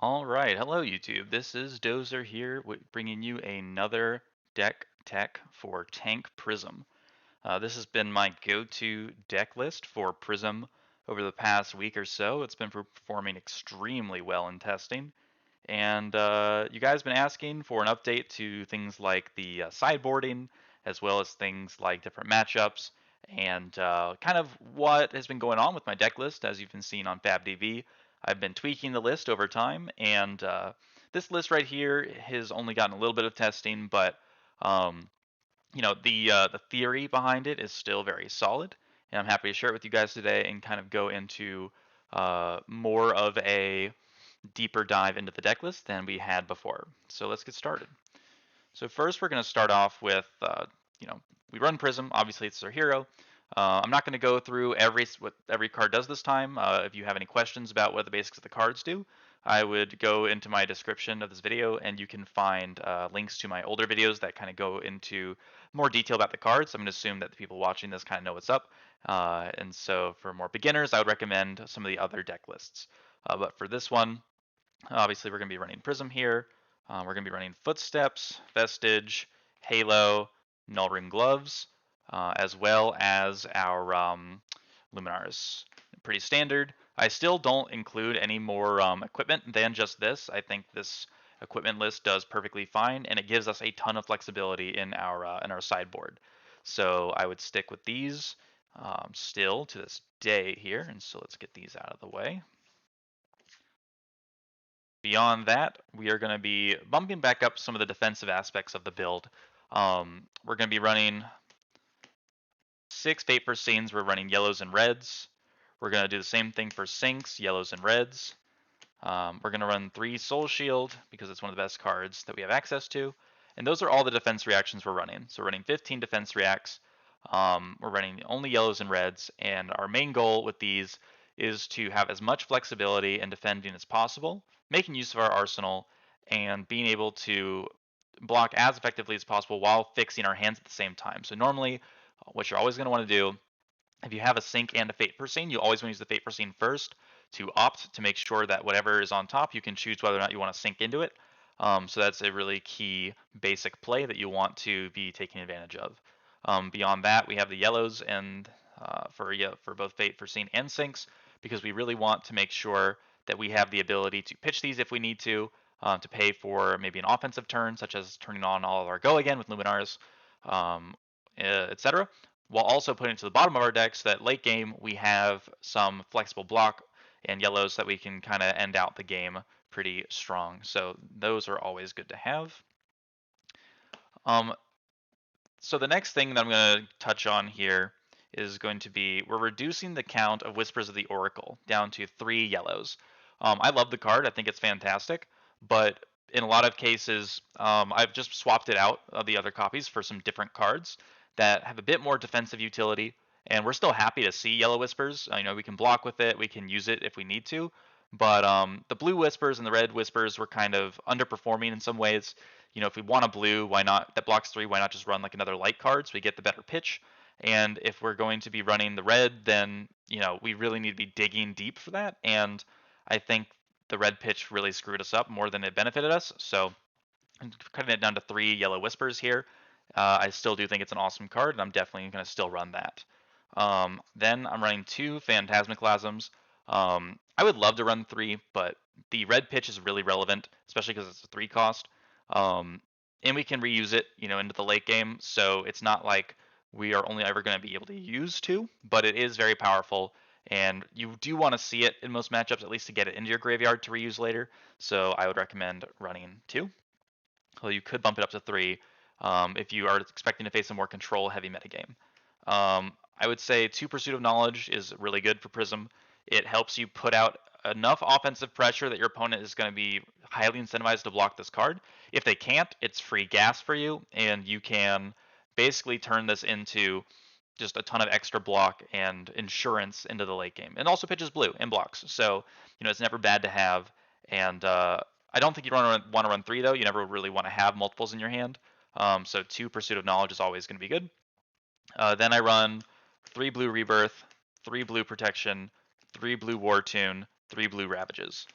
All right, hello YouTube. This is Dozer here, bringing you another deck tech for Tank Prism. This has been my go-to deck list for Prism over the past week or so. It's been performing extremely well in testing, and you guys have been asking for an update to things like the sideboarding, as well as things like different matchups, and kind of what has been going on with my deck list. As you've been seeing on FabDV, I've been tweaking the list over time, and this list right here has only gotten a little bit of testing, but um, the theory behind it is still very solid, and I'm happy to share it with you guys today and kind of go into more of a deeper dive into the deck list than we had before. So let's get started. So first we're going to start off with, we run Prism. Obviously it's our hero. I'm not going to go through what every card does this time. If you have any questions about what the basics of the cards do, I would go into my description of this video and you can find links to my older videos that kind of go into more detail about the cards. I'm going to assume that the people watching this kind of know what's up. And so for more beginners, I would recommend some of the other deck lists. But for this one, obviously, we're going to be running Prism here. We're going to be running Footsteps, Vestige, Halo, Null Ring Gloves, as well as our Luminars. Pretty standard. I still don't include any more equipment than just this. I think this equipment list does perfectly fine, and it gives us a ton of flexibility in our sideboard. So I would stick with these still to this day here. And so let's get these out of the way. Beyond that, we are going to be bumping back up some of the defensive aspects of the build. We're going to be running 6 Vapor Scenes. We're running yellows and reds. We're going to do the same thing for sinks, yellows and reds. We're going to run 3 Soul Shield because it's one of the best cards that we have access to. And those are all the defense reactions we're running. So we're running 15 defense reacts. We're running only yellows and reds. And our main goal with these is to have as much flexibility in defending as possible, making use of our arsenal, and being able to block as effectively as possible while fixing our hands at the same time. So normally, what you're always going to want to do, if you have a sink and a fate scene, you always want to use the fate scene first to opt to make sure that whatever is on top, you can choose whether or not you want to sink into it. So that's a really key basic play that you want to be taking advantage of. Beyond that, we have the yellows and for both fate scene and sinks, because we really want to make sure that we have the ability to pitch these if we need to pay for maybe an offensive turn, such as turning on all of our go again with Luminars, etc. While also putting it to the bottom of our deck so that late game we have some flexible block and yellows that we can kind of end out the game pretty strong. So those are always good to have. So the next thing that I'm going to touch on here is going to be, we're reducing the count of Whispers of the Oracle down to 3 yellows. I love the card. I think it's fantastic. But in a lot of cases, I've just swapped it out of the other copies for some different cards that have a bit more defensive utility. And we're still happy to see Yellow Whispers. We can block with it. We can use it if we need to. But the blue Whispers and the red Whispers were kind of underperforming in some ways. If we want a blue, why not? That blocks 3, why not just run like another light card so we get the better pitch? And if we're going to be running the red, then, we really need to be digging deep for that. And I think the red pitch really screwed us up more than it benefited us. So I'm cutting it down to 3 yellow whispers here. I still do think it's an awesome card, and I'm definitely going to still run that. Then I'm running 2 Phantasmaclasms. I would love to run 3, but the red pitch is really relevant, especially because it's a 3 cost. And we can reuse it, into the late game. So it's not like we are only ever going to be able to use 2, but it is very powerful. And you do want to see it in most matchups, at least to get it into your graveyard to reuse later. So I would recommend running 2. Well, you could bump it up to 3 if you are expecting to face a more control-heavy metagame. I would say 2 Pursuit of Knowledge is really good for Prism. It helps you put out enough offensive pressure that your opponent is going to be highly incentivized to block this card. If they can't, it's free gas for you, and you can basically turn this into just a ton of extra block and insurance into the late game. And also pitches blue and blocks. So, it's never bad to have. And I don't think you want to run 3, though. You never really want to have multiples in your hand. So 2 Pursuit of Knowledge is always going to be good. Then I run 3 blue Rebirth, 3 blue Protection, 3 blue War Tune, 3 blue Ravages.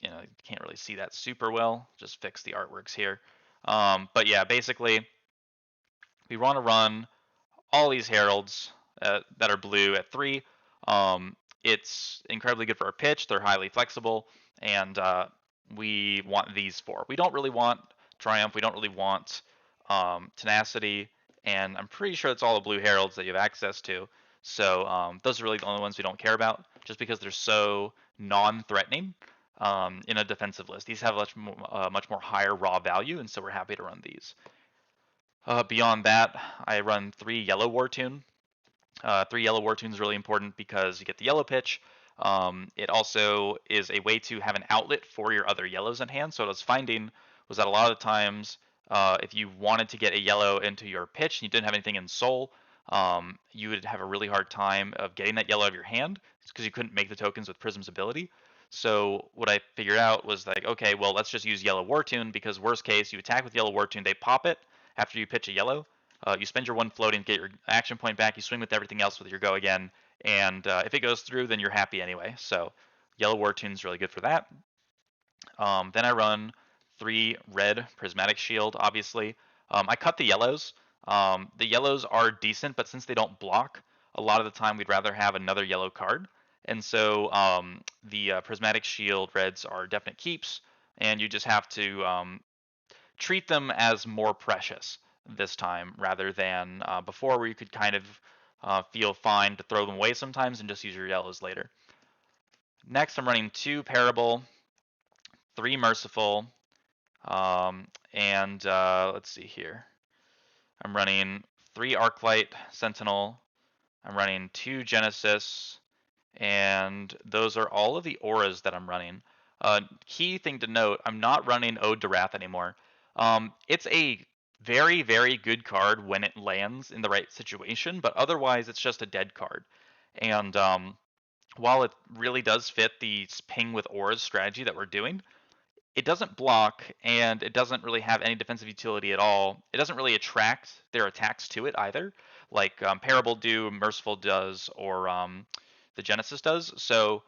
you can't really see that super well. Just fix the artworks here. But yeah, basically, we want to run all these heralds that are blue at 3. Um, it's incredibly good for our pitch. They're highly flexible, and we want these 4. We don't really want Triumph. We don't really want Tenacity, and I'm pretty sure it's all the blue heralds that you have access to. So those are really the only ones we don't care about, just because they're so non-threatening in a defensive list. These have much more higher raw value, and so we're happy to run these. Beyond that, I run 3 yellow War Tune. 3 yellow War Tune is really important because you get the yellow pitch. It also is a way to have an outlet for your other yellows in hand. So what I was finding was that a lot of times, if you wanted to get a yellow into your pitch and you didn't have anything in soul, you would have a really hard time of getting that yellow out of your hand because you couldn't make the tokens with Prism's ability. So what I figured out was like, okay, well, let's just use yellow War Tune because worst case, you attack with yellow War Tune, they pop it after you pitch a yellow. You spend your 1 floating, get your action point back, you swing with everything else with your go again, and if it goes through, then you're happy anyway. So yellow War Tune is really good for that. Then I run 3 red Prismatic Shield, obviously. I cut the yellows. The yellows are decent, but since they don't block, a lot of the time we'd rather have another yellow card. And so the Prismatic Shield reds are definite keeps, and you just have to treat them as more precious this time rather than before, where you could kind of feel fine to throw them away sometimes and just use your yellows later. Next, I'm running 2 Parable, 3 Merciful, and let's see here. I'm running 3 Arclight Sentinel. I'm running 2 Genesis, and those are all of the auras that I'm running. Key thing to note, I'm not running Ode to Wrath anymore. It's a very, very good card when it lands in the right situation, but otherwise it's just a dead card. And while it really does fit the ping with auras strategy that we're doing, it doesn't block and it doesn't really have any defensive utility at all. It doesn't really attract their attacks to it either, like Parable do, Merciful does, or the Genesis does. So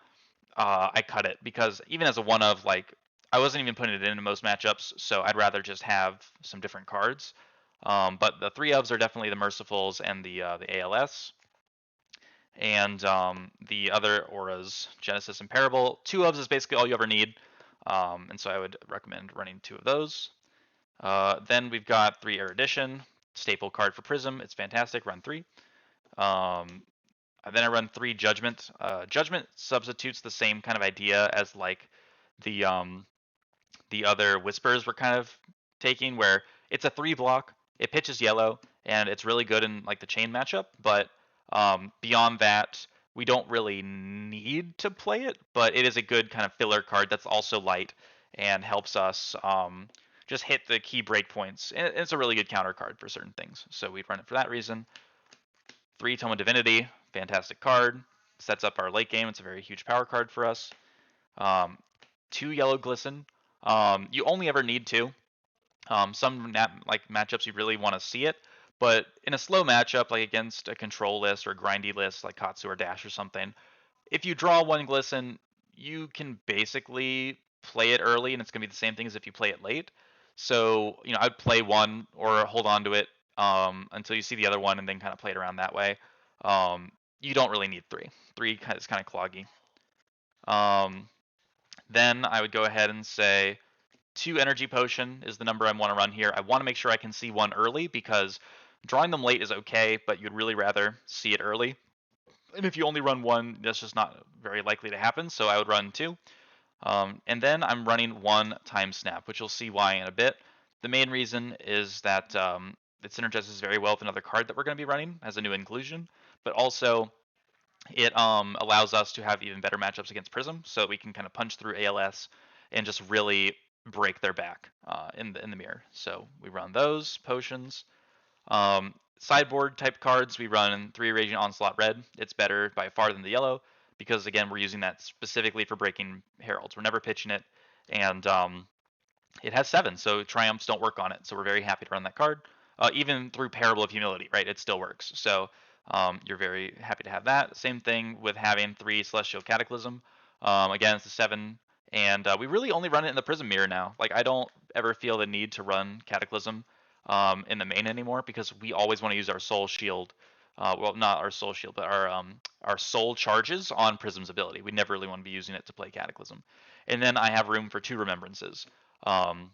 I cut it because even as a one of, like, I wasn't even putting it in most matchups, so I'd rather just have some different cards. But the 3 ofs are definitely the Mercifuls and the ALS. And the other auras, Genesis and Parable. 2 ofs is basically all you ever need. And so I would recommend running 2 of those. Then we've got 3 Erudition, staple card for Prism. It's fantastic. Run 3. Then I run 3 Judgment. Judgment substitutes the same kind of idea as like the other Whispers we're kind of taking, where it's a 3 block, it pitches yellow, and it's really good in like the chain matchup. But beyond that, we don't really need to play it, but it is a good kind of filler card that's also light and helps us just hit the key breakpoints. And it's a really good counter card for certain things. So we'd run it for that reason. 3 Tome of Divinity, fantastic card. Sets up our late game. It's a very huge power card for us. 2 Yellow Glisten. You only ever need 2. Some matchups you really want to see it, but in a slow matchup, like against a control list or a grindy list like Katsu or Dash or something, if you draw 1 Glisten, you can basically play it early, and it's going to be the same thing as if you play it late. So, I'd play 1 or hold on to it until you see the other one and then kind of play it around that way. You don't really need 3. 3 is kind of cloggy. Then I would go ahead and say 2 Energy Potion is the number I want to run here. I want to make sure I can see 1 early because drawing them late is okay, but you'd really rather see it early. And if you only run 1, that's just not very likely to happen, so I would run 2. And then I'm running 1 Time Snap, which you'll see why in a bit. The main reason is that it synergizes very well with another card that we're going to be running as a new inclusion, but also it allows us to have even better matchups against Prism, so we can kind of punch through ALS and just really break their back in the mirror. So we run those potions. Sideboard type cards, we run 3 Raging Onslaught Red. It's better by far than the yellow because, again, we're using that specifically for breaking heralds. We're never pitching it, and it has 7, so Triumphs don't work on it. So we're very happy to run that card. Even through Parable of Humility, right? It still works. So you're very happy to have that. Same thing with having 3 Celestial Cataclysm. Again, it's a 7. And we really only run it in the Prism mirror now. Like, I don't ever feel the need to run Cataclysm in the main anymore, because we always want to use our Soul Shield. Well, not our Soul Shield, but our Soul charges on Prism's ability. We never really want to be using it to play Cataclysm. And then I have room for 2 Remembrances, um,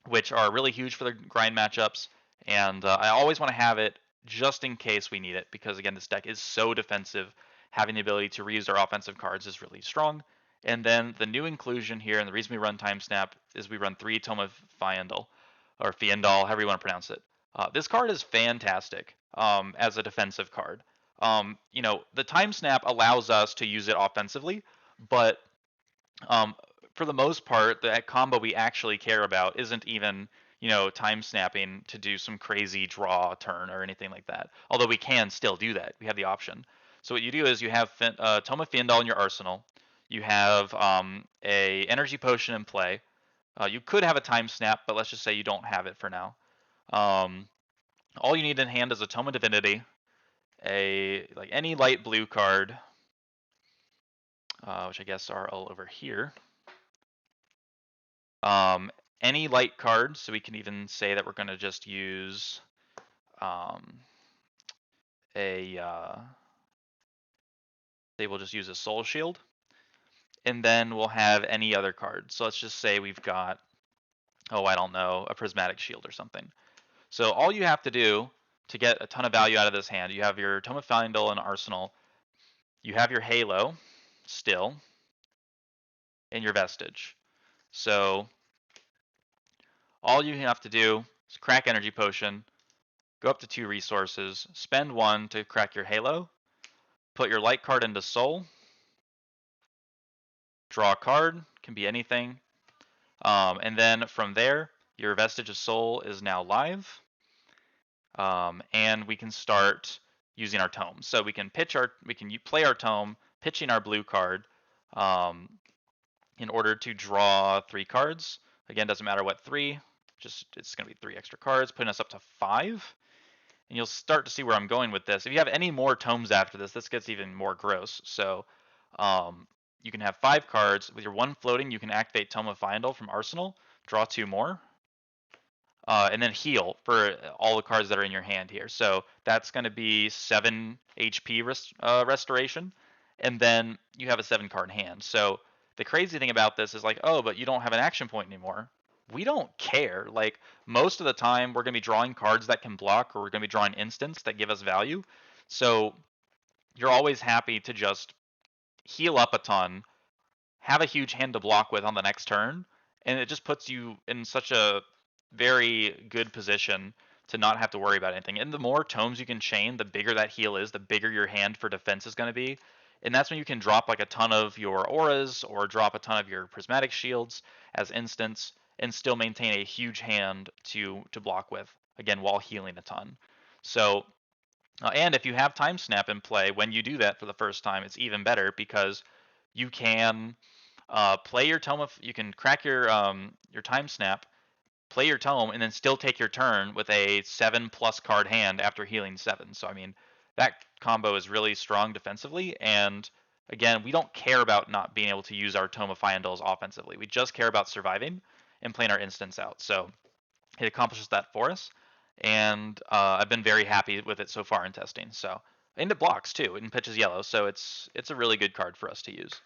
which are really huge for the grind matchups. And I always want to have it just in case we need it, because again, this deck is so defensive. Having the ability to reuse our offensive cards is really strong. And then the new inclusion here, and the reason we run Time Snap, is we run 3 Tome of Fiendal, or Fiendal, however you want to pronounce it. This card is fantastic as a defensive card. The Time Snap allows us to use it offensively, but um, for the most part, the combo we actually care about isn't even, time snapping to do some crazy draw turn or anything like that. Although we can still do that. We have the option. So what you do is you have Tome of Fiendal in your arsenal. You have a energy potion in play. You could have a time snap, but let's just say you don't have it for now. All you need in hand is a Tome of Divinity, any light blue card, which I guess are all over here. Any light card, so we can even say that we're going to just use say we'll just use a Soul Shield, and then we'll have any other card. So let's just say we've got, I don't know, a Prismatic Shield or something. So all you have to do to get a ton of value out of this hand, you have your Tome of Fiendal and Arsenal, you have your Halo still, and your Vestige. So all you have to do is crack Energy Potion, go up to 2 resources, spend 1 to crack your Halo, put your light card into Soul, draw a card, can be anything, and then from there, your Vestige of Soul is now live, and we can start using our tome. So we can play our tome, pitching our blue card, in order to draw 3 cards. Again, doesn't matter what 3, it's going to be 3 extra cards, putting us up to 5. And you'll start to see where I'm going with this. If you have any more tomes after this gets even more gross. So you can have 5 cards. With your 1 floating, you can activate Tome of Fiendal from Arsenal, draw 2 more, and then heal for all the cards that are in your hand here. So that's going to be 7 HP restoration, and then you have a 7 card hand. So the crazy thing about this is like, oh, but you don't have an action point anymore. We don't care. Like, most of the time, we're going to be drawing cards that can block, or we're going to be drawing instants that give us value. So you're always happy to just heal up a ton, have a huge hand to block with on the next turn, and it just puts you in such a very good position to not have to worry about anything. And the more tomes you can chain, the bigger that heal is, the bigger your hand for defense is going to be. And that's when you can drop like a ton of your auras or drop a ton of your prismatic shields as instants and still maintain a huge hand to block with, again, while healing a ton. So and if you have time snap in play when you do that for the first time, it's even better, because you can play your tome you can crack your time snap, play your tome, and then still take your turn with a 7+ card hand after healing 7. So I mean, that combo is really strong defensively, and again, we don't care about not being able to use our Tome of Fiendals offensively. We just care about surviving and playing our instants out. So it accomplishes that for us, and I've been very happy with it so far in testing. So, and it blocks too, and pitches yellow, so it's a really good card for us to use.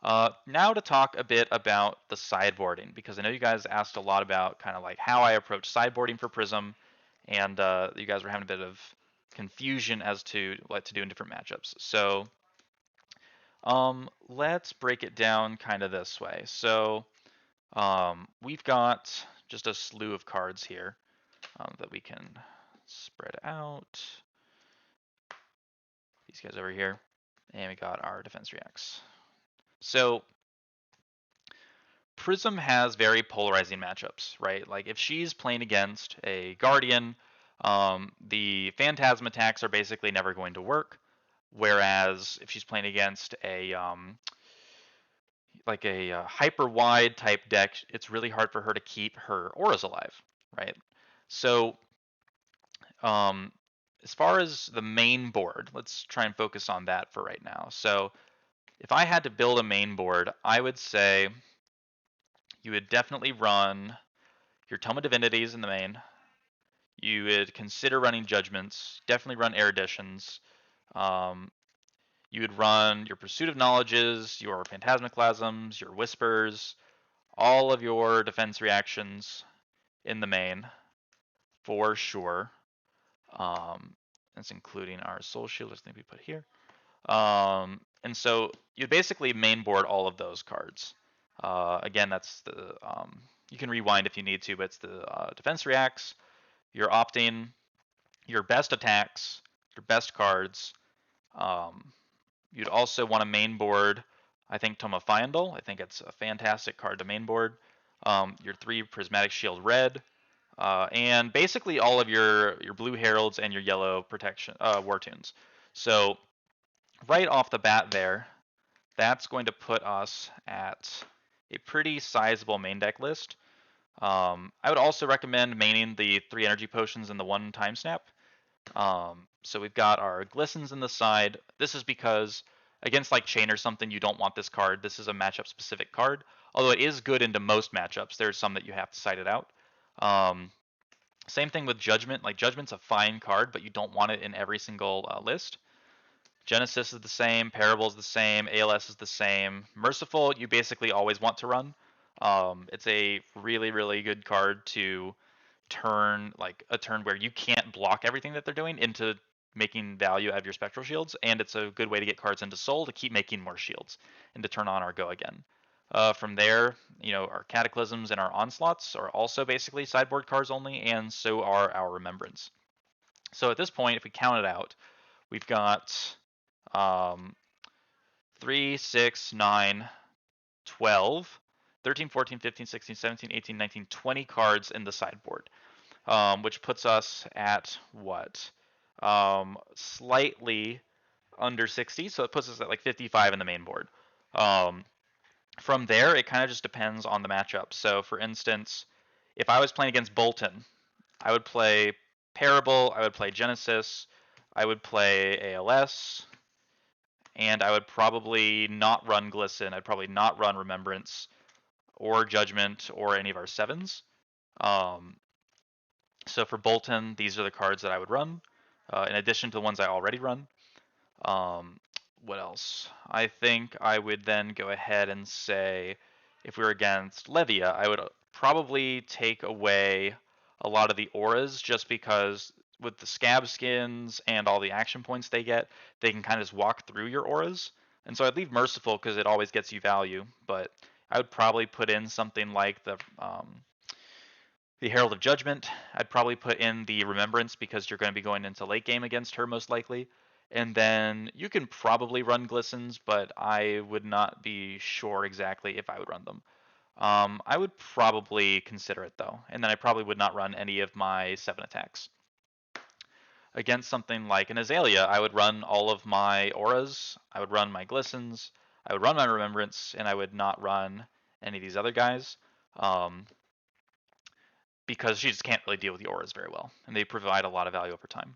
Now to talk a bit about the sideboarding, because I know you guys asked a lot about kind of like how I approach sideboarding for Prism, and you guys were having a bit of confusion as to what to do in different matchups. So let's break it down kind of this way. So we've got just a slew of cards here that we can spread out. These guys over here. And we got our defense reacts. So Prism has very polarizing matchups, right? Like if she's playing against a Guardian, the Phantasm attacks are basically never going to work. Whereas if she's playing against a hyper wide type deck, it's really hard for her to keep her auras alive, right? So as far as the main board, let's try and focus on that for right now. So if I had to build a main board, I would say you would definitely run your Tome of Divinities in the main. You would consider running Judgments, definitely run Eruditions. You would run your Pursuit of Knowledges, your Phantasmaclasms, your Whispers, all of your defense reactions in the main, for sure. That's including our Soul Shield, which I think we put here. And so you basically main board all of those cards. Again, that's the you can rewind if you need to, but it's the defense reacts, your opting, your best attacks, your best cards. You'd also want to main board, I think, Tome of Fyendal. I think it's a fantastic card to main board. Your 3 Prismatic Shield red, and basically all of your blue heralds and your yellow protection war tunes. So right off the bat there, that's going to put us at a pretty sizable main deck list. I would also recommend maining the 3 energy potions and the 1 time snap. So we've got our glistens in the side. This is because against like Chain or something, you don't want this card. This is a matchup specific card. Although it is good into most matchups, there's some that you have to side it out. Same thing with Judgment. Like Judgment's a fine card, but you don't want it in every single list. Genesis is the same, Parable is the same, ALS is the same. Merciful, you basically always want to run. It's a really, really good card to turn, like a turn where you can't block everything that they're doing into making value out of your spectral shields, and it's a good way to get cards into soul to keep making more shields and to turn on our go again. From there, our cataclysms and our onslaughts are also basically sideboard cards only, and so are our remembrance. So at this point, if we count it out, we've got 3, 6, 9, 12, 13, 14, 15, 16, 17, 18, 19, 20 cards in the sideboard, which puts us at what? Slightly under 60, so it puts us at like 55 in the main board. From there, it kind of just depends on the matchup. So for instance, if I was playing against Bolton, I would play Parable, I would play Genesis, I would play ALS, and I would probably not run Glisten. I'd probably not run Remembrance or Judgment or any of our 7s. So for Bolton, these are the cards that I would run, in addition to the ones I already run. What else? I think I would then go ahead and say, if we were against Levia, I would probably take away a lot of the auras, just because with the scab skins and all the action points they get, they can kind of just walk through your auras. And so I'd leave Merciful because it always gets you value, but I would probably put in something like the Herald of Judgment. I'd probably put in the Remembrance because you're going to be going into late game against her most likely. And then you can probably run Glistens, but I would not be sure exactly if I would run them. I would probably consider it though, and then I probably would not run any of my 7 attacks. Against something like an Azalea, I would run all of my auras, I would run my Glistens, I would run my Remembrance, and I would not run any of these other guys. Because she just can't really deal with the auras very well, and they provide a lot of value over time.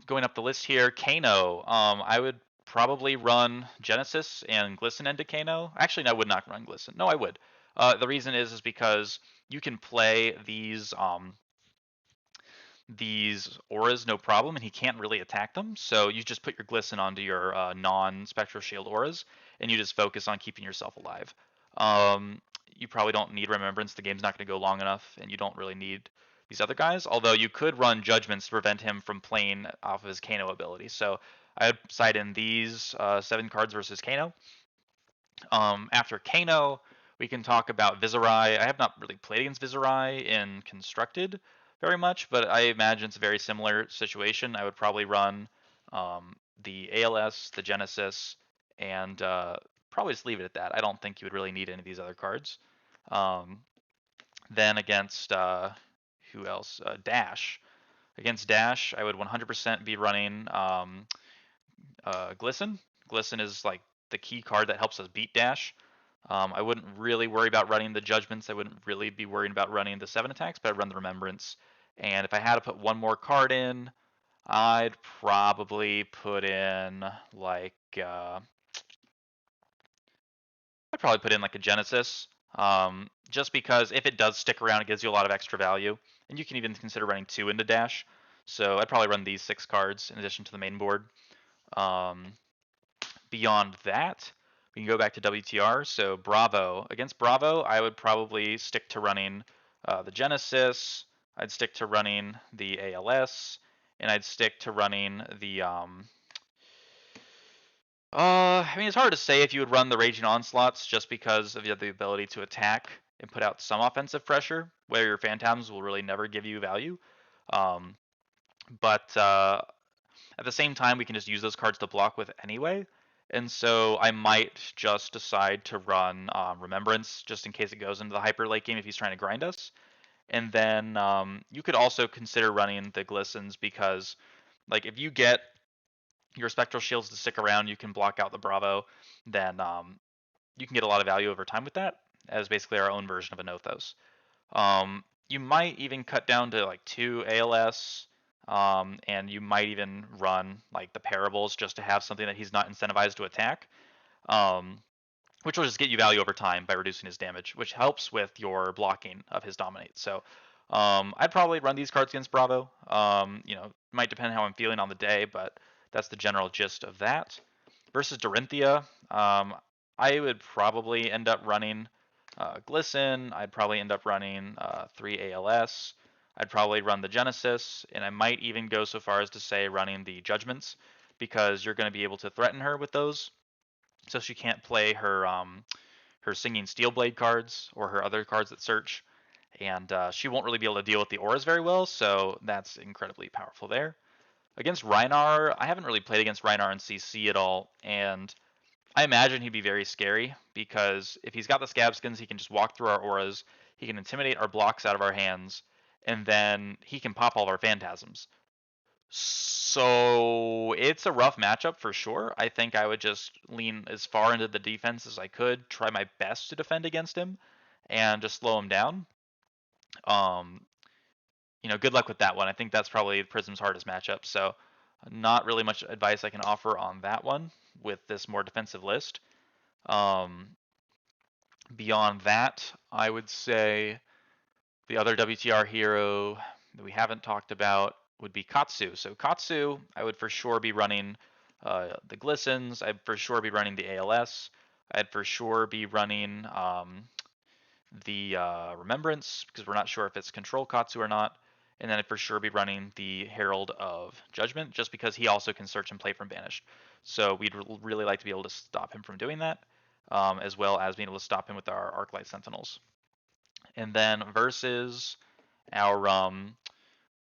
Going up the list here, Kano. I would probably run Genesis and Glisten into Kano. Actually, no, I would not run Glisten. No, I would. The reason is because you can play these auras no problem, and he can't really attack them. So you just put your Glisten onto your non-spectral shield auras, and you just focus on keeping yourself alive. You probably don't need Remembrance. The game's not going to go long enough, and you don't really need these other guys. Although you could run Judgments to prevent him from playing off of his Kano ability. So I would side in these 7 cards versus Kano. After Kano, we can talk about Viserai. I have not really played against Viserai in Constructed very much, but I imagine it's a very similar situation. I would probably run the ALS, the Genesis, and probably just leave it at that. I don't think you would really need any of these other cards. Then against who else? Dash. Against Dash, I would 100% be running Glisten. Glisten is like the key card that helps us beat Dash. I wouldn't really worry about running the Judgments. I wouldn't really be worried about running the 7 attacks, but I'd run the Remembrance. And if I had to put one more card in, I'd probably put in like a Genesis. Just because if it does stick around, it gives you a lot of extra value, and you can even consider running 2 into dash. So I'd probably run these 6 cards in addition to the main board. Um, Beyond that, we can go back to WTR. So Bravo. Against Bravo, I would probably stick to running the Genesis. I'd stick to running the ALS, and I'd stick to running the I mean, it's hard to say if you would run the Raging Onslaughts just because of the ability to attack and put out some offensive pressure, where your Phantasms will really never give you value. Um, but at the same time, we can just use those cards to block with anyway. And so I might just decide to run Remembrance just in case it goes into the hyper late game if he's trying to grind us. And then you could also consider running the Glistens because, like, if you get your Spectral Shields to stick around, you can block out the Bravo, then you can get a lot of value over time with that, as basically our own version of a Nothos. You might even cut down to like 2 ALS, and you might even run like the Parables just to have something that he's not incentivized to attack, um, which will just get you value over time by reducing his damage, which helps with your blocking of his Dominate. So I'd probably run these cards against Bravo. It might depend how I'm feeling on the day, but that's the general gist of that. Versus Dorinthia, I would probably end up running Glisten. I'd probably end up running 3 ALS. I'd probably run the Genesis, and I might even go so far as to say running the Judgments, because you're going to be able to threaten her with those, so she can't play her Singing Steelblade cards or her other cards that search, and she won't really be able to deal with the auras very well, so that's incredibly powerful there. Against Rhinar, I haven't really played against Rhinar in CC at all, and I imagine he'd be very scary because if he's got the scab skins, he can just walk through our auras, he can intimidate our blocks out of our hands, and then he can pop all of our phantasms. So it's a rough matchup for sure. I think I would just lean as far into the defense as I could, try my best to defend against him, and just slow him down. Um, good luck with that one. I think that's probably Prism's hardest matchup. So not really much advice I can offer on that one with this more defensive list. Um, Beyond that, I would say the other WTR hero that we haven't talked about would be Katsu. So Katsu, I would for sure be running the Glistens. I'd for sure be running the ALS. I'd for sure be running the Remembrance, because we're not sure if it's Control Katsu or not. And then I'd for sure be running the Herald of Judgment, just because he also can search and play from Banished. So we'd really like to be able to stop him from doing that, as well as being able to stop him with our Arclight Sentinels. And then versus our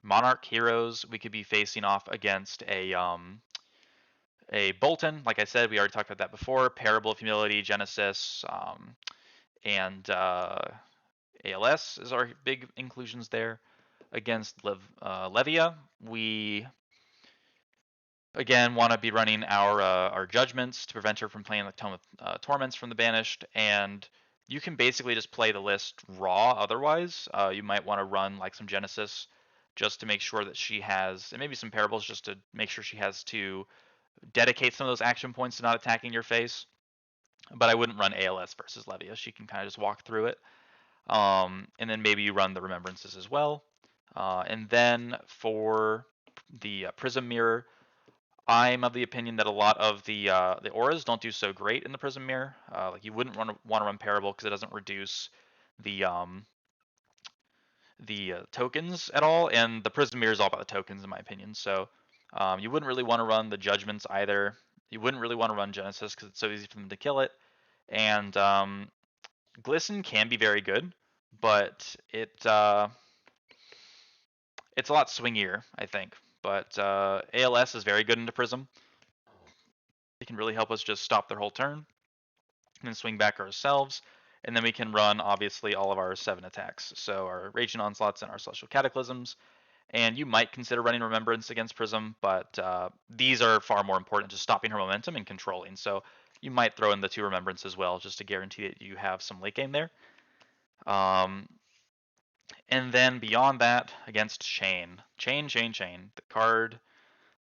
Monarch heroes, we could be facing off against a Bolton. Like I said, we already talked about that before. Parable of Humility, Genesis, and ALS is our big inclusions there. Against Levia, we again want to be running our Judgments to prevent her from playing the Tome of Torments from the Banished, and you can basically just play the list raw otherwise. You might want to run like some Genesis just to make sure that she has, and maybe some Parables just to make sure she has to dedicate some of those action points to not attacking your face. But I wouldn't run ALS versus Levia. She can kind of just walk through it. And then maybe you run the Remembrances as well. And then for the Prism Mirror, I'm of the opinion that a lot of the auras don't do so great in the Prism Mirror. Like you wouldn't want to run Parable because it doesn't reduce the tokens at all, and the Prism Mirror is all about the tokens in my opinion. So you wouldn't really want to run the Judgments either. You wouldn't really want to run Genesis because it's so easy for them to kill it. And Glisten can be very good, but it's a lot swingier, I think. But ALS is very good into Prism. It can really help us just stop their whole turn and then swing back ourselves. And then we can run, obviously, all of our 7 attacks. So our Raging Onslaughts and our Celestial Cataclysms. And you might consider running Remembrance against Prism, but these are far more important, just stopping her momentum and controlling. So you might throw in the 2 Remembrance as well, just to guarantee that you have some late game there. And then beyond that, against Chain. Chain. The card,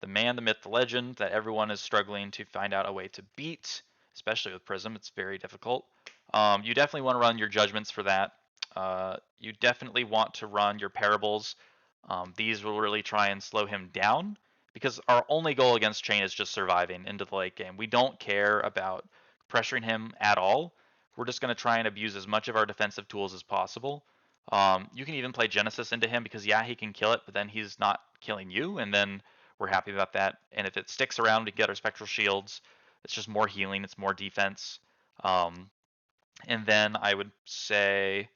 the man, the myth, the legend that everyone is struggling to find out a way to beat, especially with Prism. It's very difficult. You definitely want to run your judgments for that. You definitely want to run your parables. These will really try and slow him down because our only goal against Chain is just surviving into the late game. We don't care about pressuring him at all. We're just going to try and abuse as much of our defensive tools as possible. You can even play Genesis into him because, yeah, he can kill it, but then he's not killing you, and then we're happy about that. And if it sticks around, we get our Spectral Shields. It's just more healing, it's more defense. Um, and then I would say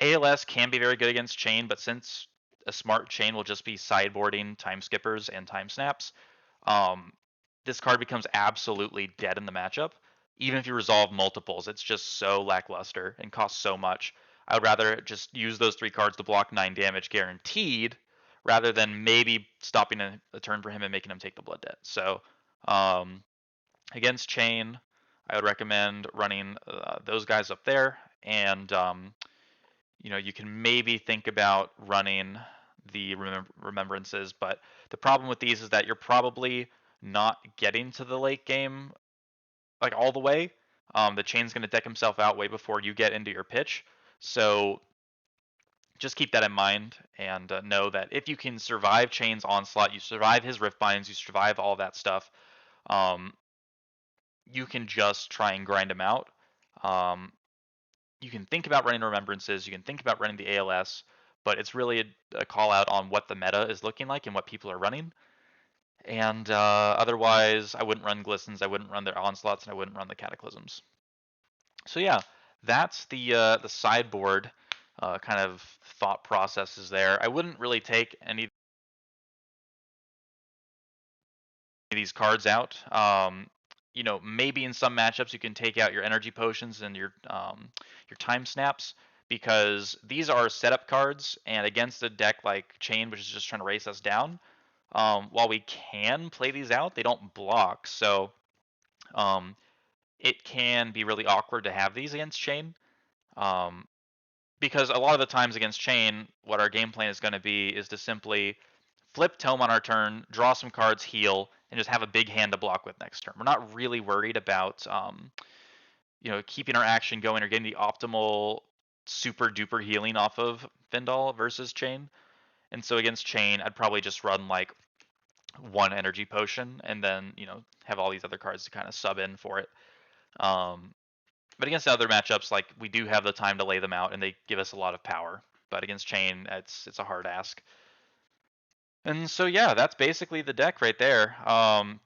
ALS can be very good against Chain, but since a smart Chain will just be sideboarding, time skippers, and time snaps, um, this card becomes absolutely dead in the matchup. Even if you resolve multiples, it's just so lackluster and costs so much. I would rather just use those 3 cards to block 9 damage guaranteed, rather than maybe stopping a turn for him and making him take the blood debt. So um, against Chain, I would recommend running those guys up there, and you can maybe think about running the remembrances, but the problem with these is that you're probably not getting to the late game like all the way. The Chain's going to deck himself out way before you get into your pitch, so just keep that in mind and know that if you can survive Chain's onslaught, you survive his rift binds, you survive all that stuff. Um, you can just try and grind him out. Um, you can think about running remembrances, you can think about running the ALS, but it's really a call out on what the meta is looking like and what people are running. And otherwise, I wouldn't run Glistens, I wouldn't run their onslaughts, and I wouldn't run the Cataclysms. So yeah, that's the sideboard kind of thought processes there. I wouldn't really take any of these cards out. Maybe in some matchups you can take out your energy potions and your time snaps because these are setup cards, and against a deck like Chain, which is just trying to race us down, while we can play these out, they don't block. So um, it can be really awkward to have these against Chain. Um, because a lot of the times against Chain, what our game plan is going to be is to simply flip Tome on our turn, draw some cards, heal, and just have a big hand to block with next turn. We're not really worried about keeping our action going or getting the optimal super duper healing off of Findal versus Chain. And so against Chain, I'd probably just run like one energy potion and then have all these other cards to kind of sub in for it. But against other matchups, like we do have the time to lay them out, and they give us a lot of power. But against Chain, it's a hard ask. And so yeah, that's basically the deck right there.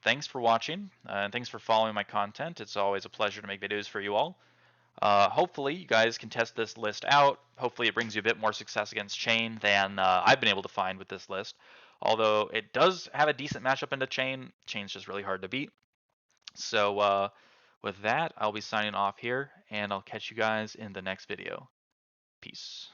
Thanks for watching, and thanks for following my content. It's always a pleasure to make videos for you all. Hopefully you guys can test this list out. Hopefully it brings you a bit more success against Chain than I've been able to find with this list. Although it does have a decent matchup into Chain, Chain's just really hard to beat. So with that, I'll be signing off here, and I'll catch you guys in the next video. Peace.